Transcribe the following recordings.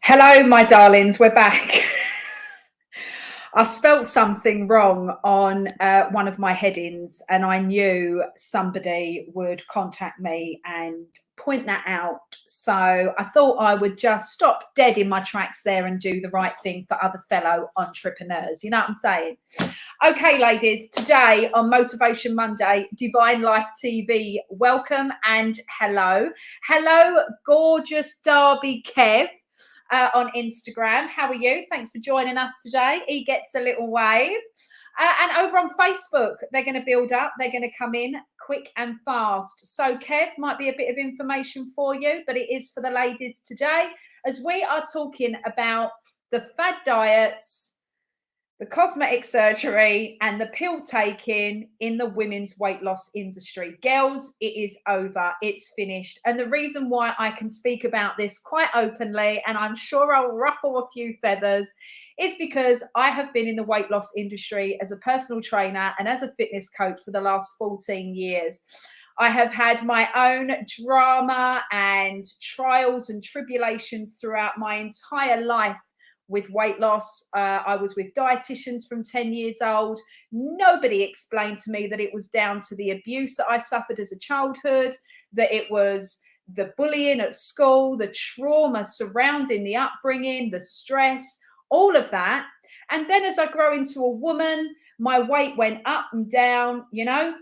Hello, my darlings, we're back. I spelt something wrong on one of my headings, and I knew somebody would contact me and point that out. So I thought I would just stop dead in my tracks there and do the right thing for other fellow entrepreneurs. You know what I'm saying? Okay, ladies, today on Motivation Monday, Divine Life TV, welcome and hello. Hello, gorgeous Derby Kev. On Instagram. How are you? Thanks for joining us today. He gets a little wave. And over on Facebook, they're going to build up. They're going to come in quick and fast. So Kev, might be a bit of information for you, but it is for the ladies today, as we are talking about the fad diets, the cosmetic surgery, and the pill taking in the women's weight loss industry. Girls, it is over. It's finished. And the reason why I can speak about this quite openly, and I'm sure I'll ruffle a few feathers, is because I have been in the weight loss industry as a personal trainer and as a fitness coach for the last 14 years. I have had my own drama and trials and tribulations throughout my entire life with weight loss. I was with dietitians from 10 years old. Nobody explained to me that it was down to the abuse that I suffered as a childhood, that it was the bullying at school, the trauma surrounding the upbringing, the stress, all of that. And then as I grow into a woman, my weight went up and down, you know.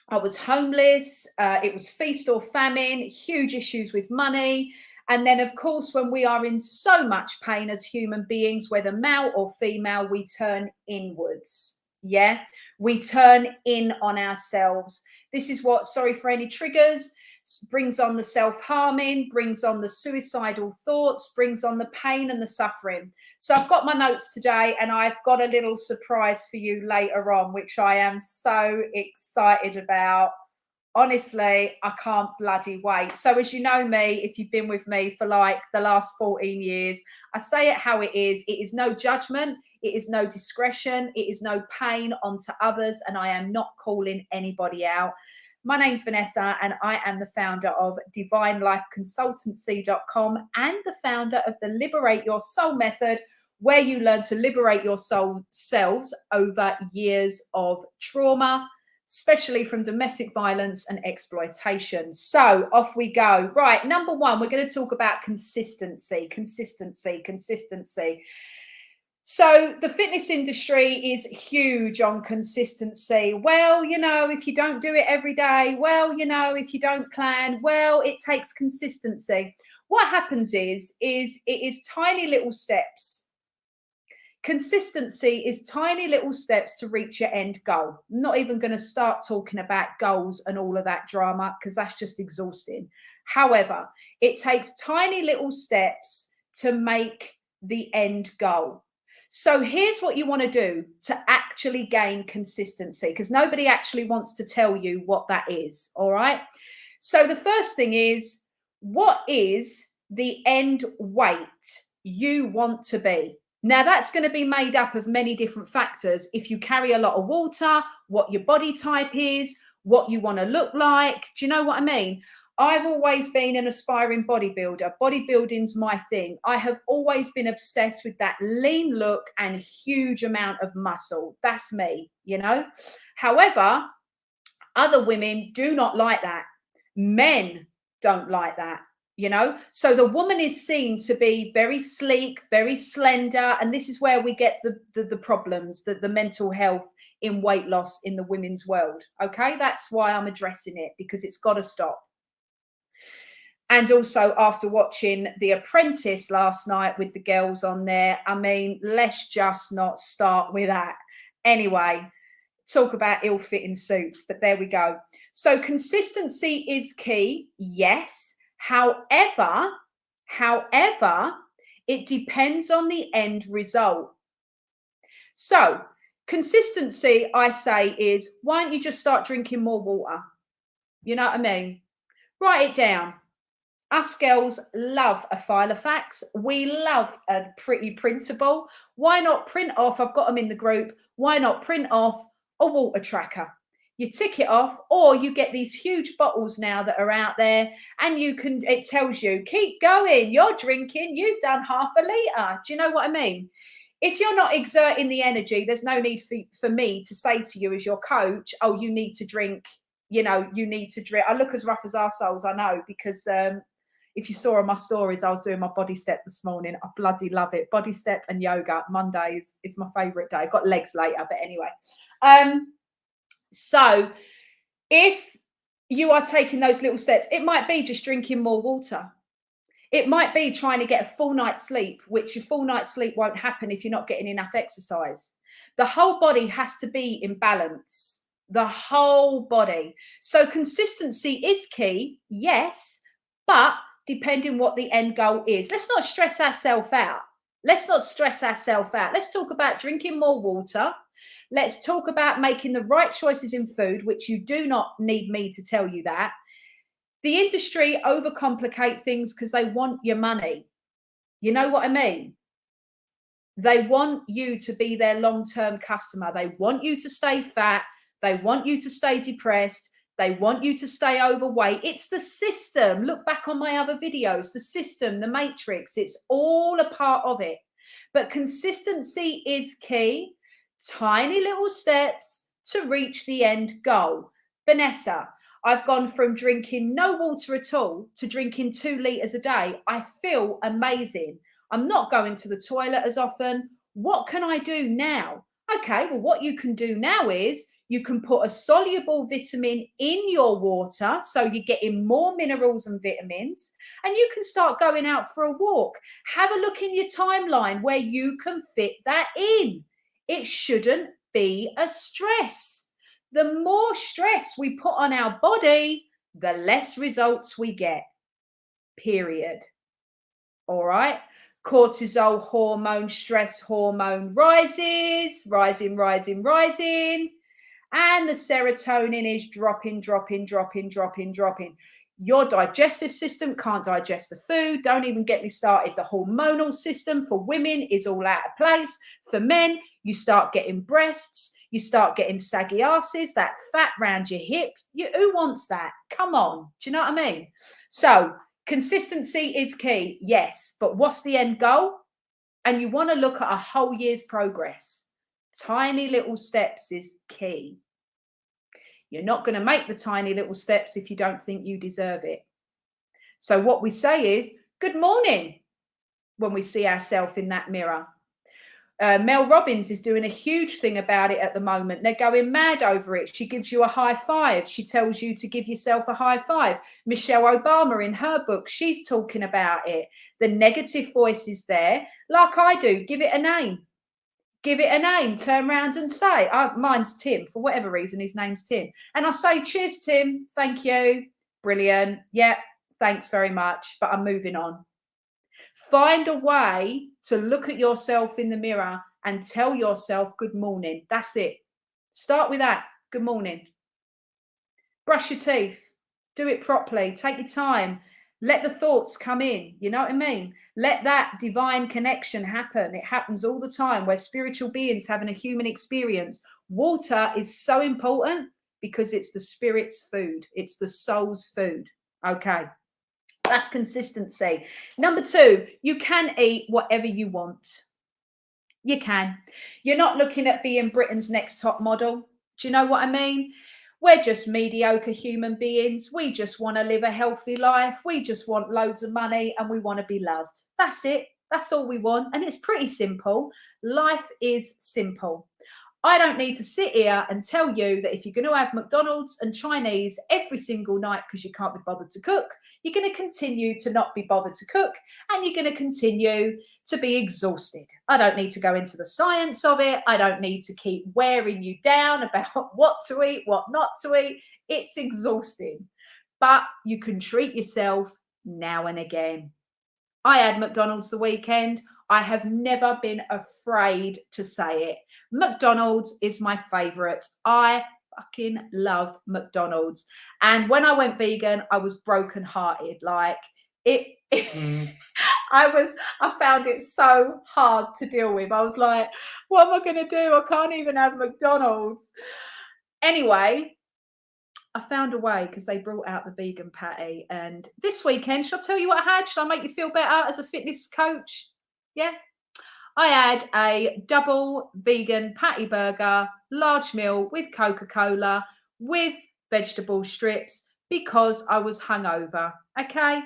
I was homeless. It was feast or famine, huge issues with money. And then, of course, when we are in so much pain as human beings, whether male or female, we turn inwards. Yeah, we turn in on ourselves. This is what, sorry for any triggers, brings on the self-harming, brings on the suicidal thoughts, brings on the pain and the suffering. So I've got my notes today, and I've got a little surprise for you later on, which I am so excited about. Honestly, I can't bloody wait. So as you know me, if you've been with me for like the last 14 years, I say it how it is. It is no judgment. It is no discretion. It is no pain onto others. And I am not calling anybody out. My name's Vanessa, and I am the founder of divinelifeconsultancy.com and the founder of the Liberate Your Soul method, where you learn to liberate your soul selves over years of trauma, especially from domestic violence and exploitation. So off we go. Right, number one, we're going to talk about consistency. So the fitness industry is huge on consistency. Well, you know, if you don't do it every day, well, you know, if you don't plan, well, it takes consistency. What happens is it is tiny little steps. Consistency is tiny little steps to reach your end goal. I'm not even going to start talking about goals and all of that drama, because that's just exhausting. However, it takes tiny little steps to make the end goal. So here's what you want to do to actually gain consistency, because nobody actually wants to tell you what that is. All right. So the first thing is, what is the end weight you want to be? Now, that's going to be made up of many different factors. If you carry a lot of water, what your body type is, what you want to look like. Do you know what I mean? I've always been an aspiring bodybuilder. Bodybuilding's my thing. I have always been obsessed with that lean look and huge amount of muscle. That's me, you know. However, other women do not like that. Men don't like that. You know, so the woman is seen to be very sleek, very slender, and this is where we get the problems, the mental health in weight loss in the women's world. Okay, that's why I'm addressing it, because it's got to stop. And also, after watching The Apprentice last night with the girls on there, I mean, let's just not start with that. Anyway, talk about ill-fitting suits, but there we go. So consistency is key, yes. However, it depends on the end result. So consistency, I say, is, why don't you just start drinking more water? You know what I mean? Write it down. Us girls love a file of facts. We love a pretty printable. Why not print off? I've got them in the group. Why not print off a water tracker? You tick it off, or you get these huge bottles now that are out there, and it tells you, keep going, you're drinking, you've done half a litre. Do you know what I mean? If you're not exerting the energy, there's no need for me to say to you as your coach, oh, you need to drink, you need to drink. I look as rough as arseholes, I know, because if you saw on my stories, I was doing my body step this morning. I bloody love it. Body step and yoga. Mondays is my favourite day. I've got legs later, but anyway. So if you are taking those little steps, it might be just drinking more water. It might be trying to get a full night's sleep, which your full night's sleep won't happen if you're not getting enough exercise. The whole body has to be in balance. The whole body. So consistency is key, yes, but depending what the end goal is. Let's not stress ourselves out. Let's talk about drinking more water. Let's talk about making the right choices in food, which you do not need me to tell you that. The industry overcomplicate things because they want your money. You know what I mean? They want you to be their long-term customer. They want you to stay fat. They want you to stay depressed. They want you to stay overweight. It's the system. Look back on my other videos. The system, the matrix, it's all a part of it. But consistency is key. Tiny little steps to reach the end goal. Vanessa, I've gone from drinking no water at all to drinking 2 litres a day. I feel amazing. I'm not going to the toilet as often. What can I do now? Okay, well, what you can do now is you can put a soluble vitamin in your water, so you're getting more minerals and vitamins, and you can start going out for a walk. Have a look in your timeline where you can fit that in. It shouldn't be a stress. The more stress we put on our body, the less results we get, period. All right. Cortisol hormone, stress hormone rises, rising. And the serotonin is dropping. Your digestive system can't digest the food. Don't even get me started. The hormonal system for women is all out of place. For men, you start getting breasts. You start getting saggy asses, that fat round your hip. Who wants that? Come on. Do you know what I mean? So consistency is key, yes. But what's the end goal? And you want to look at a whole year's progress. Tiny little steps is key. You're not going to make the tiny little steps if you don't think you deserve it. So what we say is, good morning, when we see ourselves in that mirror. Mel Robbins is doing a huge thing about it at the moment. They're going mad over it. She gives you a high five. She tells you to give yourself a high five. Michelle Obama in her book, she's talking about it. The negative voice is there. Like I do, give it a name. Give it a name, turn around and say, mine's Tim. For whatever reason, his name's Tim. And I say, cheers, Tim. Thank you. Brilliant. Yeah, thanks very much. But I'm moving on. Find a way to look at yourself in the mirror and tell yourself good morning. That's it. Start with that. Good morning. Brush your teeth. Do it properly. Take your time. Let the thoughts come in. You know what I mean? Let that divine connection happen. It happens all the time. We're spiritual beings having a human experience. Water is so important because it's the spirit's food. It's the soul's food. Okay. That's consistency. Number 2, you can eat whatever you want. You can. You're not looking at being Britain's next top model. Do you know what I mean? We're just mediocre human beings. We just want to live a healthy life. We just want loads of money and we want to be loved. That's it. That's all we want. And it's pretty simple. Life is simple. I don't need to sit here and tell you that if you're going to have McDonald's and Chinese every single night because you can't be bothered to cook, you're going to continue to not be bothered to cook and you're going to continue to be exhausted. I don't need to go into the science of it. I don't need to keep wearing you down about what to eat, what not to eat. It's exhausting. But you can treat yourself now and again. I had McDonald's the weekend. I have never been afraid to say it. McDonald's is my favorite. I fucking love McDonald's. And when I went vegan, I was brokenhearted. Like I found it so hard to deal with. I was like, what am I going to do? I can't even have McDonald's. Anyway, I found a way because they brought out the vegan patty. And this weekend, shall I tell you what I had? Shall I make you feel better as a fitness coach? Yeah. I had a double vegan patty burger, large meal with Coca-Cola, with vegetable strips because I was hungover. Okay.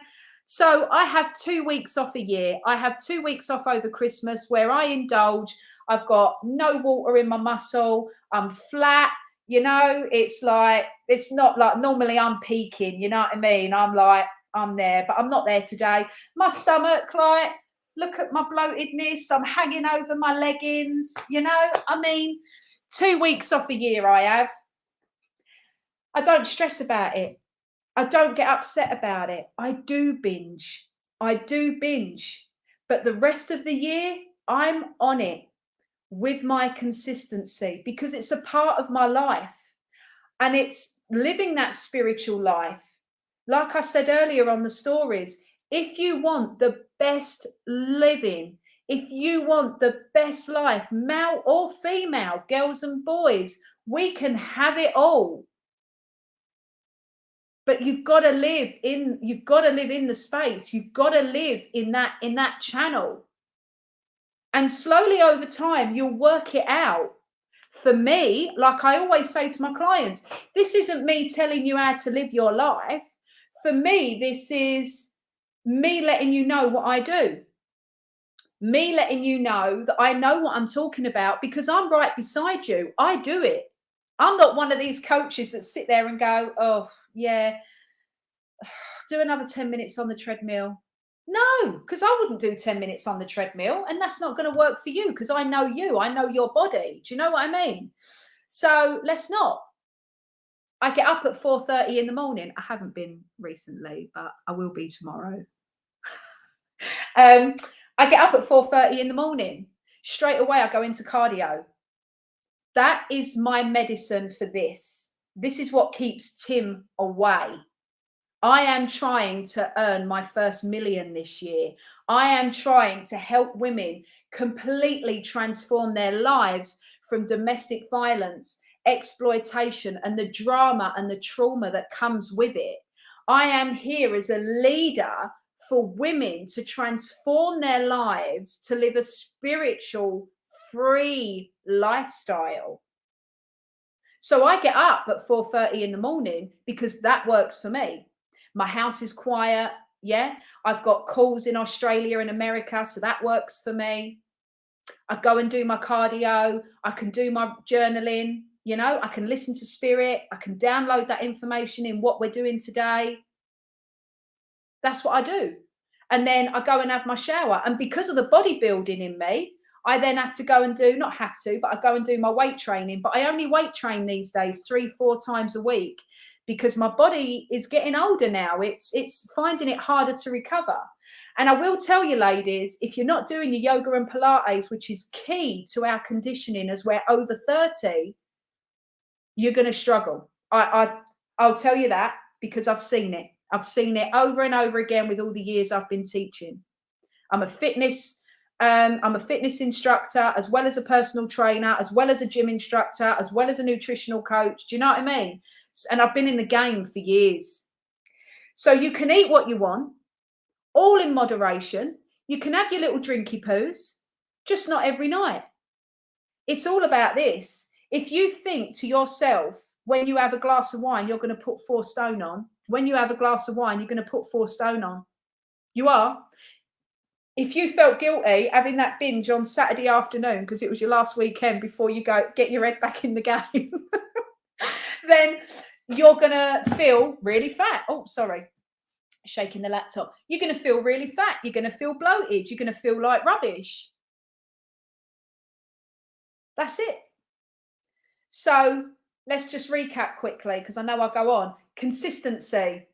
So I have 2 weeks off a year. I have 2 weeks off over Christmas where I indulge. I've got no water in my muscle. I'm flat. It's like, it's not like normally I'm peaking. You know what I mean? I'm like, I'm there, but I'm not there today. My stomach, like, look at my bloatedness. I'm hanging over my leggings. I mean, 2 weeks off a year I have. I don't stress about it. I don't get upset about it. I do binge. I do binge. But the rest of the year, I'm on it with my consistency because it's a part of my life and it's living that spiritual life. Like I said earlier on the stories, if you want the best living, if you want the best life, male or female, girls and boys, we can have it all. But you've got to live in the space. You've got to live in that channel. And slowly over time, you'll work it out. For me, like I always say to my clients, this isn't me telling you how to live your life. For me, this is me letting you know what I do. Me letting you know that I know what I'm talking about because I'm right beside you. I do it. I'm not one of these coaches that sit there and go, oh, yeah, do another 10 minutes on the treadmill. No, because I wouldn't do 10 minutes on the treadmill and that's not going to work for you because I know you. I know your body. Do you know what I mean? So let's not. I get up at 4:30 in the morning. I haven't been recently, but I will be tomorrow. I get up at 4:30 in the morning. Straight away, I go into cardio. That is my medicine for this. This is what keeps Tim away. I am trying to earn my first million this year. I am trying to help women completely transform their lives from domestic violence, exploitation, and the drama and the trauma that comes with it. I am here as a leader for women to transform their lives, to live a spiritual, free lifestyle. So I get up at 4:30 in the morning because that works for me. My house is quiet. Yeah. I've got calls in Australia and America. So that works for me. I go and do my cardio. I can do my journaling. I can listen to spirit. I can download that information in what we're doing today. That's what I do. And then I go and have my shower. And because of the bodybuilding in me, I then have to go and do, not have to, but I go and do my weight training. But I only weight train these days 3-4 times a week because my body is getting older now. It's finding it harder to recover. And I will tell you, ladies, if you're not doing your yoga and Pilates, which is key to our conditioning as we're over 30, you're going to struggle. I'll tell you that because I've seen it. I've seen it over and over again with all the years I've been teaching. I'm a fitness instructor, as well as a personal trainer, as well as a gym instructor, as well as a nutritional coach. Do you know what I mean? And I've been in the game for years. So you can eat what you want, all in moderation. You can have your little drinky poos, just not every night. It's all about this. If you think to yourself, when you have a glass of wine, you're going to put 4 stone on. When you have a glass of wine, you're going to put 4 stone on. You are. If you felt guilty having that binge on Saturday afternoon because it was your last weekend before you go get your head back in the game, then you're going to feel really fat. Oh, sorry. Shaking the laptop. You're going to feel really fat. You're going to feel bloated. You're going to feel like rubbish. That's it. So let's just recap quickly because I know I'll go on. Consistency.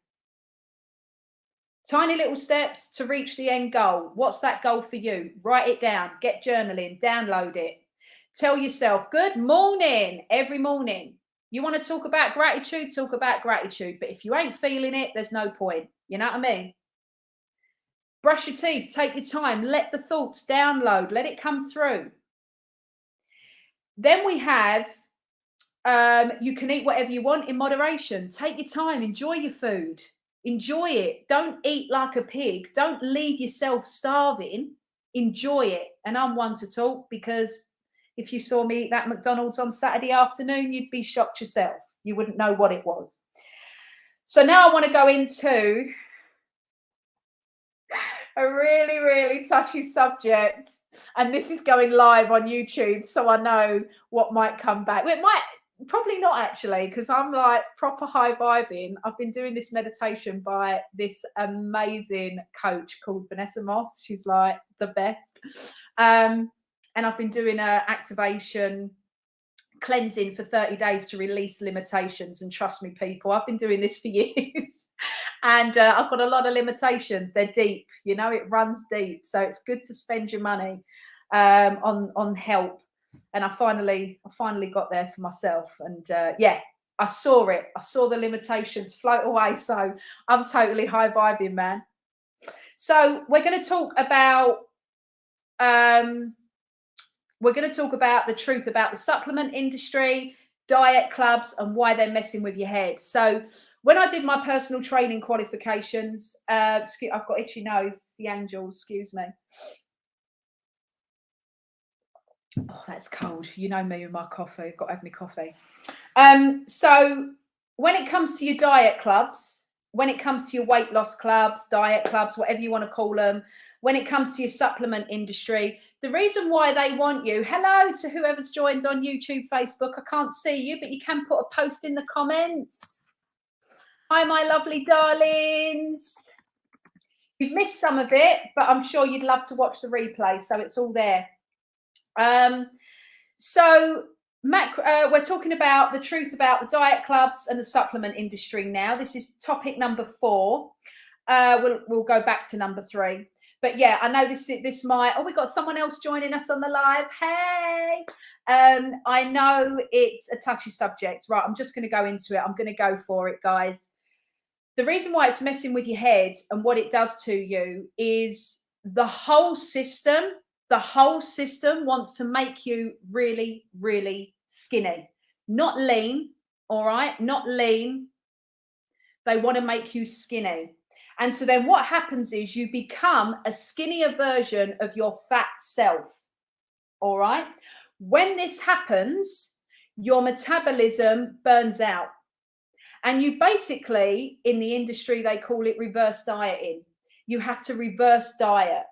Tiny little steps to reach the end goal. What's that goal for you? Write it down. Get journaling. Download it. Tell yourself, good morning, every morning. You want to talk about gratitude? Talk about gratitude. But if you ain't feeling it, there's no point. You know what I mean? Brush your teeth. Take your time. Let the thoughts download. Let it come through. Then we have You can eat whatever you want in moderation. Take your time, enjoy your food, enjoy it. Don't eat like a pig. Don't leave yourself starving. Enjoy it. And I'm one to talk, because if you saw me eat that McDonald's on Saturday afternoon, you'd be shocked yourself. You wouldn't know what it was. So now I want to go into a really, really touchy subject. And this is going live on YouTube, so I know what might come back. Well, it might, probably not actually, because I'm like proper high vibing. I've been doing this meditation by this amazing coach called Vanessa Moss. She's like the best. And I've been doing a activation cleansing for 30 days to release limitations. And trust me, people, I've been doing this for years. And I've got a lot of limitations. They're deep, you know, it runs deep. So it's good to spend your money on help. And I finally got there for myself. And yeah, I saw it. I saw the limitations float away. So I'm totally high vibing, man. So we're going to talk about the truth about the supplement industry, diet clubs, and why they're messing with your head. So when I did my personal training qualifications, I've got itchy nose, it's the angels, excuse me. Oh, that's cold. You know me with my coffee. I've got to have my coffee. So when it comes to your diet clubs, when it comes to your weight loss clubs, diet clubs, whatever you want to call them, when it comes to your supplement industry, the reason why they want you, hello to whoever's joined on YouTube, Facebook, I can't see you, but you can put a post in the comments. Hi, my lovely darlings. You've missed some of it, but I'm sure you'd love to watch the replay, so it's all there. So we're talking about the truth about the diet clubs and the supplement industry now. This is topic number 4. We'll go back to number 3. But yeah, I know this might. Oh, we got someone else joining us on the live. Hey, I know it's a touchy subject, right? I'm just going to go into it. I'm going to go for it, guys. The reason why it's messing with your head and what it does to you is the whole system wants to make you really, really skinny, not lean. All right, not lean. They want to make you skinny. And so then what happens is you become a skinnier version of your fat self. All right. When this happens, your metabolism burns out. And you basically, in the industry, they call it reverse dieting. You have to reverse diet.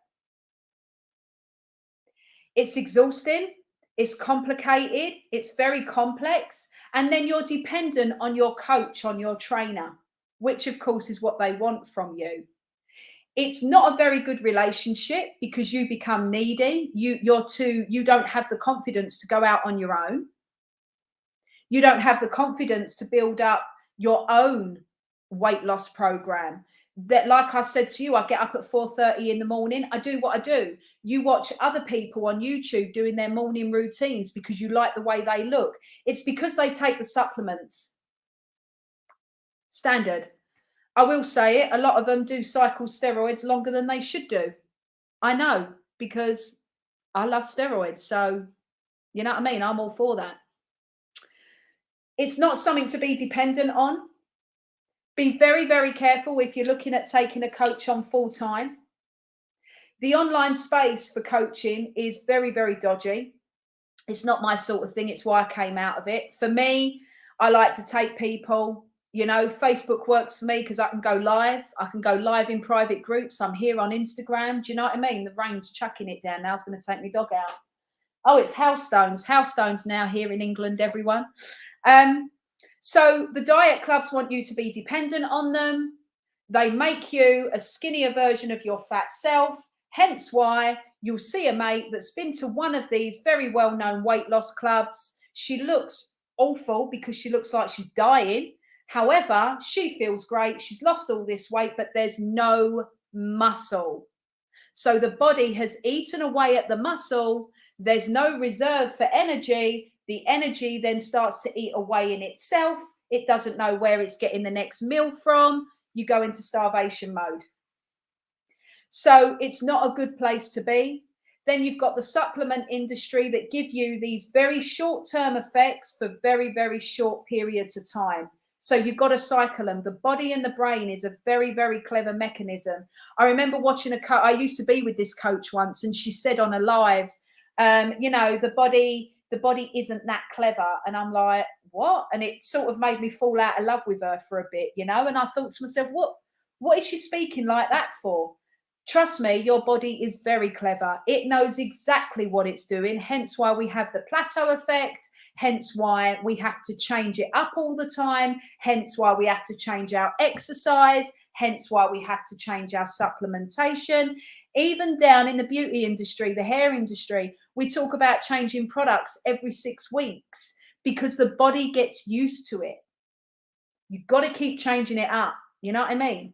It's exhausting. It's complicated. It's very complex. And then you're dependent on your coach, on your trainer, which of course is what they want from you. It's not a very good relationship because you become needy. You don't have the confidence to go out on your own. You don't have the confidence to build up your own weight loss program. That, like I said to you, I get up at 4:30 in the morning. I do what I do. You watch other people on YouTube doing their morning routines because you like the way they look. It's because they take the supplements. Standard. I will say it, a lot of them do cycle steroids longer than they should do. I know, because I love steroids. So, you know what I mean? I'm all for that. It's not something to be dependent on. Be very, very careful if you're looking at taking a coach on full time. The online space for coaching is very, very dodgy. It's not my sort of thing. It's why I came out of it. For me, I like to take people, you know, Facebook works for me because I can go live. I can go live in private groups. I'm here on Instagram. Do you know what I mean? The rain's chucking it down now. It's going to take my dog out. Oh, it's hailstones. Hailstones now here in England, everyone. So the diet clubs want you to be dependent on them. They make you a skinnier version of your fat self. Hence why you'll see a mate that's been to one of these very well-known weight loss clubs. She looks awful because she looks like she's dying. However, she feels great. She's lost all this weight, but there's no muscle. So the body has eaten away at the muscle. There's no reserve for energy. The energy then starts to eat away in itself. It doesn't know where it's getting the next meal from. You go into starvation mode. So it's not a good place to be. Then you've got the supplement industry that give you these very short-term effects for very, very short periods of time. So you've got to cycle them. The body and the brain is a very, very clever mechanism. I remember watching I used to be with this coach once, and she said on a live, the body isn't that clever. And I'm like, what? And it sort of made me fall out of love with her for a bit, And I thought to myself, what is she speaking like that for? Trust me, your body is very clever. It knows exactly what it's doing, hence why we have the plateau effect, hence why we have to change it up all the time, hence why we have to change our exercise, hence why we have to change our supplementation. Even down in the beauty industry, the hair industry, we talk about changing products every 6 weeks because the body gets used to it. You've got to keep changing it up. You know what I mean?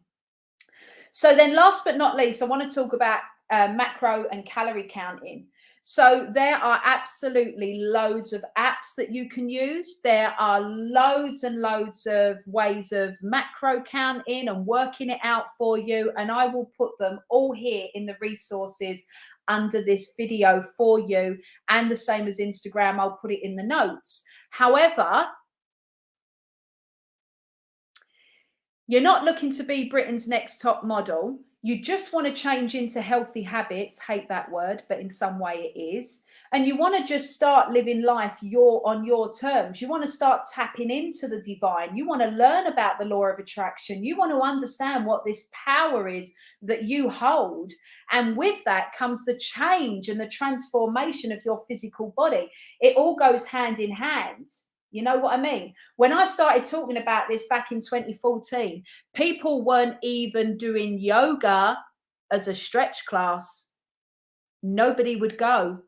So then last but not least, I want to talk about macro and calorie counting. So there are absolutely loads of apps that you can use. There are loads and loads of ways of macro counting and working it out for you. And I will put them all here in the resources under this video for you. And the same as Instagram, I'll put it in the notes. However, you're not looking to be Britain's next top model. You just want to change into healthy habits. Hate that word, but in some way it is. And you want to just start living life on your terms. You want to start tapping into the divine. You want to learn about the law of attraction. You want to understand what this power is that you hold. And with that comes the change and the transformation of your physical body. It all goes hand in hand. You know what I mean? When I started talking about this back in 2014, people weren't even doing yoga as a stretch class. Nobody would go.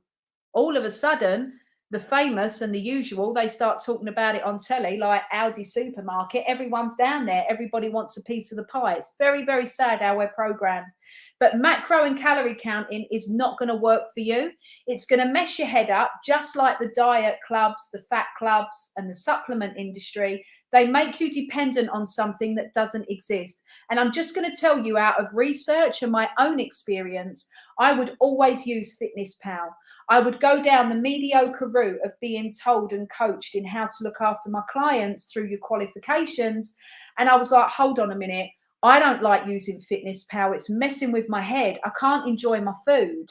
All of a sudden, the famous and the usual, they start talking about it on telly, like Aldi supermarket. Everyone's down there. Everybody wants a piece of the pie. It's very, very sad how we're programmed. But macro and calorie counting is not going to work for you. It's going to mess your head up, just like the diet clubs, the fat clubs, and the supplement industry. They make you dependent on something that doesn't exist. And I'm just going to tell you, out of research and my own experience, I would always use Fitness Pal. I would go down the mediocre route of being told and coached in how to look after my clients through your qualifications. And I was like, hold on a minute. I don't like using Fitness Pal. It's messing with my head. I can't enjoy my food.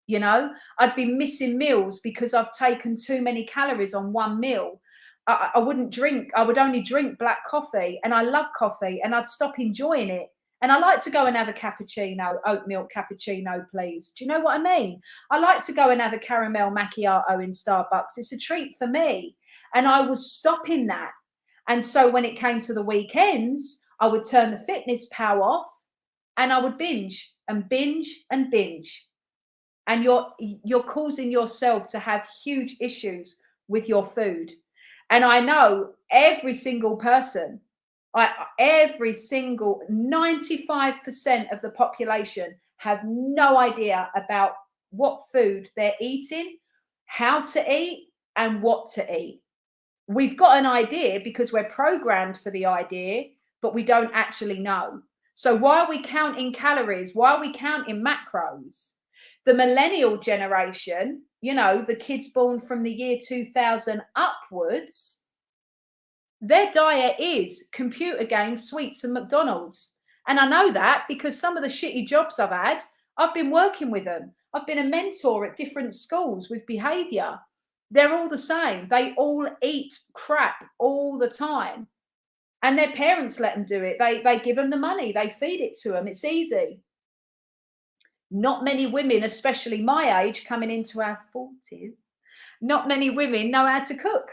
I'd be missing meals because I've taken too many calories on one meal. I wouldn't drink. I would only drink black coffee, and I love coffee, and I'd stop enjoying it. And I like to go and have a cappuccino, oat milk cappuccino, please. Do you know what I mean? I like to go and have a caramel macchiato in Starbucks. It's a treat for me. And I was stopping that. And so when it came to the weekends, I would turn the Fitness Pal off and I would binge and binge and binge. And you're causing yourself to have huge issues with your food. And I know every single person, every single 95% of the population have no idea about what food they're eating, how to eat, and what to eat. We've got an idea because we're programmed for the idea, but we don't actually know. So why are we counting calories? Why are we counting macros? The millennial generation, the kids born from the year 2000 upwards, their diet is computer games, sweets, and McDonald's. And I know that because some of the shitty jobs I've had, I've been working with them. I've been a mentor at different schools with behavior. They're all the same. They all eat crap all the time. And their parents let them do it. They give them the money. They feed it to them. It's easy. Not many women, especially my age, coming into our 40s, not many women know how to cook.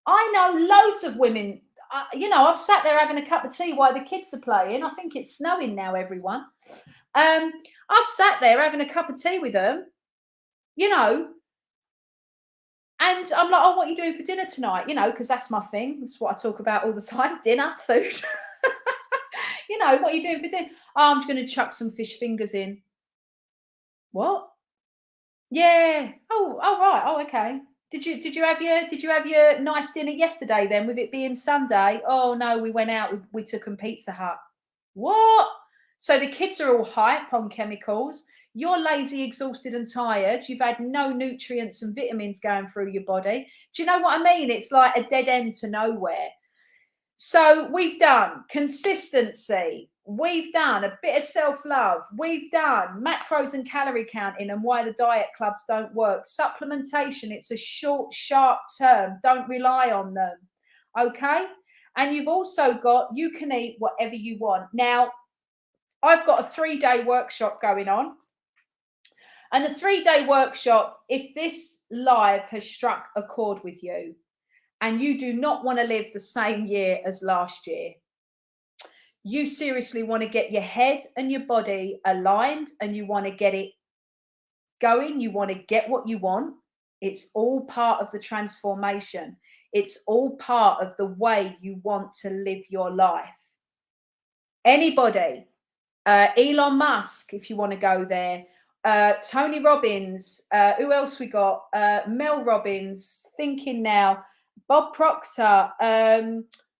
I know loads of women. I've sat there having a cup of tea while the kids are playing. I think it's snowing now, everyone. I've sat there having a cup of tea with them, and I'm like, oh, what are you doing for dinner tonight? Because that's my thing. That's what I talk about all the time. Dinner, food. What are you doing for dinner? Oh, I'm just going to chuck some fish fingers in. What? Yeah. Oh, right. Oh, okay. Did you have your nice dinner yesterday then, with it being Sunday? Oh no, we went out. We took them Pizza Hut. What? So the kids are all hype on chemicals. you're lazy, exhausted, and tired. You've had no nutrients and vitamins going through your body. Do you know what I mean? It's like a dead end to nowhere. So we've done consistency. We've done a bit of self-love. We've done macros and calorie counting and why the diet clubs don't work. Supplementation, it's a short, sharp term. Don't rely on them. Okay? And you've also got, you can eat whatever you want. Now, I've got a 3-day workshop going on. And the 3-day workshop, if this live has struck a chord with you and you do not want to live the same year as last year, you seriously want to get your head and your body aligned and you want to get it going, you want to get what you want. It's all part of the transformation. It's all part of the way you want to live your life. Anybody, Elon Musk, if you want to go there, Tony Robbins, who else we got? Mel Robbins, thinking now, Bob Proctor,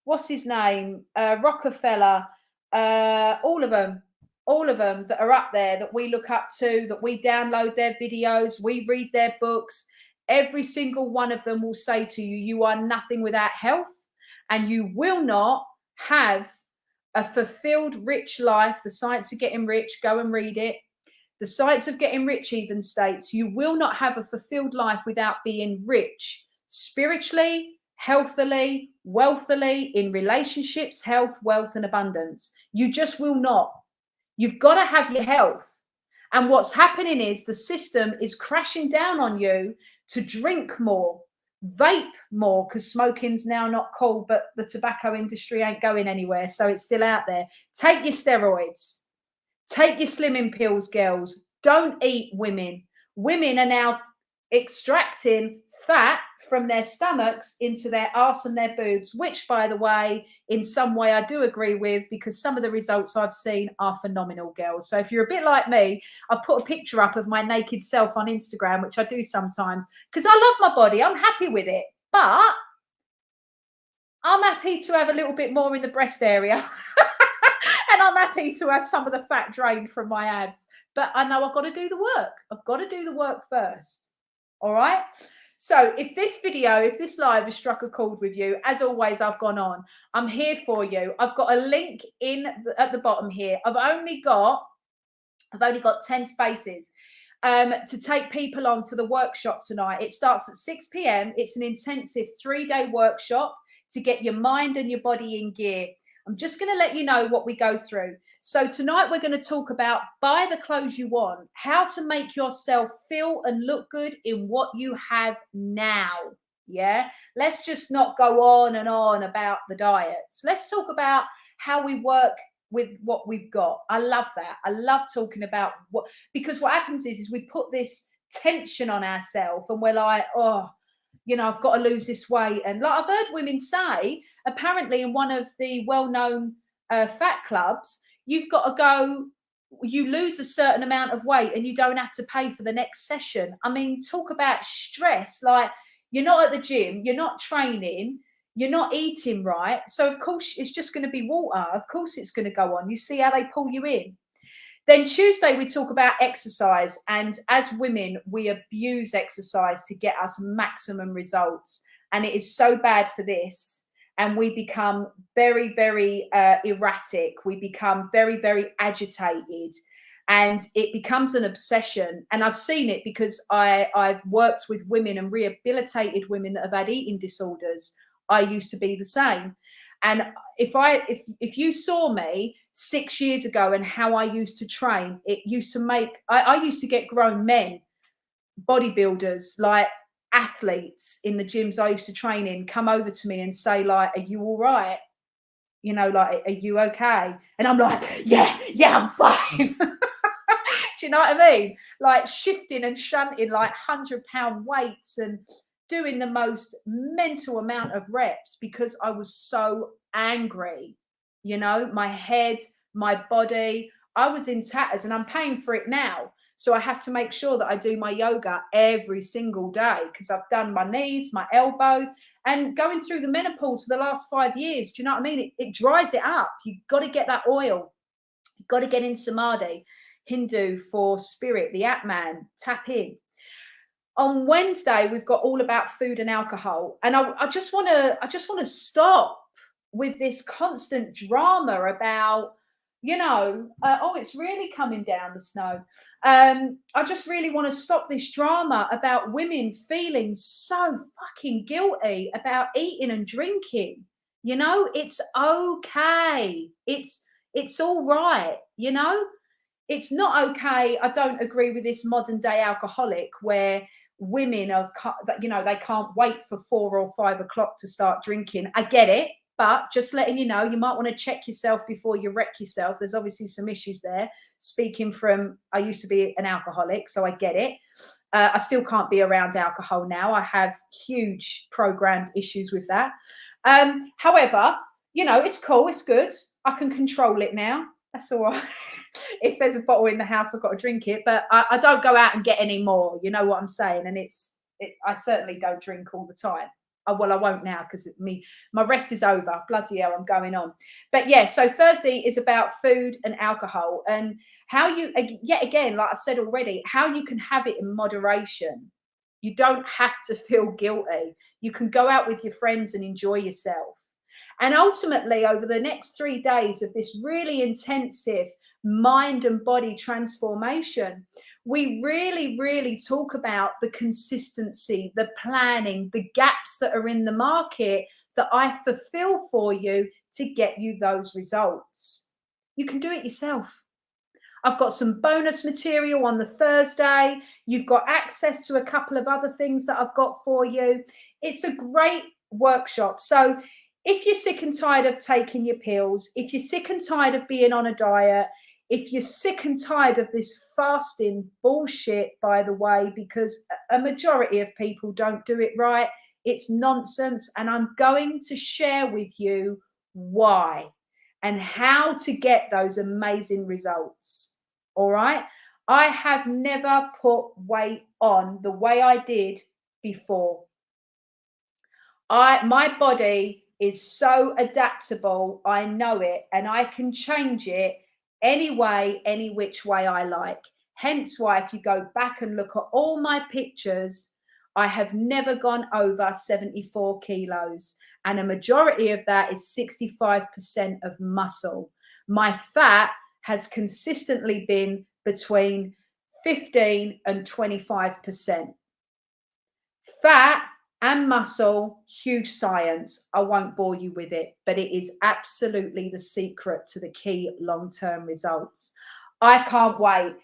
what's his name? Rockefeller, all of them that are up there that we look up to, that we download their videos, we read their books. Every single one of them will say to you, you are nothing without health and you will not have a fulfilled, rich life. The Science of Getting Rich, go and read it. The Science of Getting Rich even states you will not have a fulfilled life without being rich spiritually, healthily, wealthily, in relationships, health, wealth, and abundance. You just will not. You've got to have your health. And what's happening is the system is crashing down on you to drink more, vape more, because smoking's now not cool, but the tobacco industry ain't going anywhere, so it's still out there. Take your steroids. Take your slimming pills, girls. Don't eat women. Women are now extracting fat from their stomachs into their arse and their boobs, which, by the way, in some way I do agree with, because some of the results I've seen are phenomenal, girls. So if you're a bit like me, I've put a picture up of my naked self on Instagram, which I do sometimes, because I love my body. I'm happy with it. But I'm happy to have a little bit more in the breast area. And I'm happy to have some of the fat drained from my abs. But I know I've got to do the work. I've got to do the work first. All right? So if this video, if this live has struck a chord with you, as always, I've gone on. I'm here for you. I've got a link at the bottom here. I've only got 10 spaces to take people on for the workshop tonight. It starts at 6 p.m. It's an intensive 3-day workshop to get your mind and your body in gear. I'm just going to let you know what we go through. So tonight we're going to talk about buy the clothes you want, how to make yourself feel and look good in what you have now. Yeah, let's just not go on and on about the diets. Let's talk about how we work with what we've got. I love that. I love talking about because what happens is we put this tension on ourselves and we're like, oh, you know, I've got to lose this weight. And like I've heard women say, apparently in one of the well-known fat clubs, you've got to go, you lose a certain amount of weight and you don't have to pay for the next session. I mean, talk about stress. Like, you're not at the gym, you're not training, you're not eating right. So of course it's just going to be water. Of course it's going to go on. You see how they pull you in. Then Tuesday, we talk about exercise. And as women, we abuse exercise to get us maximum results. And it is so bad for this. And we become very, very erratic. We become very, very agitated. And it becomes an obsession. And I've seen it because I've worked with women and rehabilitated women that have had eating disorders. I used to be the same. And if you saw me 6 years ago and how I used to train, it used to make, I used to get grown men, bodybuilders, like athletes in the gyms I used to train in, come over to me and say like, are you all right? You know, like, are you okay? And I'm like, yeah, I'm fine. Do you know what I mean? Like shifting and shunting like 100-pound weights and doing the most mental amount of reps because I was so angry. You know, my head, my body, I was in tatters and I'm paying for it now. So I have to make sure that I do my yoga every single day because I've done my knees, my elbows, and going through the menopause for the last 5 years. Do you know what I mean? It dries it up. You've got to get that oil. You've got to get in samadhi. Hindu for spirit, the Atman, tap in. On Wednesday, we've got all about food and alcohol. And I just want to stop with this constant drama about, oh, it's really coming down, the snow. I just really want to stop this drama about women feeling so fucking guilty about eating and drinking. It's okay. It's all right. It's not okay. I don't agree with this modern day alcoholic where women are, they can't wait for 4 or 5 o'clock to start drinking. I get it, but just letting you know, you might want to check yourself before you wreck yourself. There's obviously some issues there. Speaking from, I used to be an alcoholic, so I get it. I still can't be around alcohol now. I have huge programmed issues with that. However, it's cool. It's good. I can control it now. That's all right. If there's a bottle in the house, I've got to drink it, but I don't go out and get any more. You know what I'm saying? And I certainly don't drink all the time. Well, I won't now because my rest is over. Bloody hell, I'm going on. But yeah, so Thursday is about food and alcohol and how you, yet again, like I said already, how you can have it in moderation. You don't have to feel guilty. You can go out with your friends and enjoy yourself. And ultimately, over the next 3 days of this really intensive mind and body transformation, we really, really talk about the consistency, the planning, the gaps that are in the market that I fulfill for you to get you those results. You can do it yourself. I've got some bonus material on the Thursday. You've got access to a couple of other things that I've got for you. It's a great workshop. So if you're sick and tired of taking your pills, if you're sick and tired of being on a diet, if you're sick and tired of this fasting bullshit, by the way, because a majority of people don't do it right, it's nonsense. And I'm going to share with you why and how to get those amazing results. All right. I have never put weight on the way I did before. My body is so adaptable. I know it, and I can change it any way, any which way I like. Hence why, if you go back and look at all my pictures, I have never gone over 74 kilos. And a majority of that is 65% of muscle. My fat has consistently been between 15 and 25%. Fat and muscle, huge science. I won't bore you with it, but it is absolutely the secret to the key long-term results. I can't wait.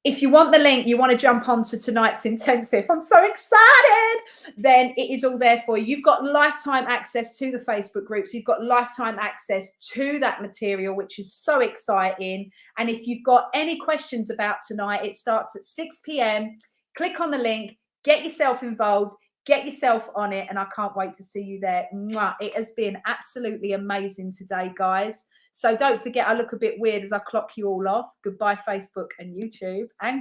If you want the link, you want to jump onto tonight's intensive, I'm so excited, then it is all there for you. You've got lifetime access to the Facebook groups. You've got lifetime access to that material, which is so exciting. And if you've got any questions about tonight, it starts at 6 p.m. Click on the link, get yourself involved, get yourself on it, and I can't wait to see you there. Mwah. It has been absolutely amazing today, guys. So don't forget, I look a bit weird as I clock you all off. Goodbye, Facebook and YouTube. And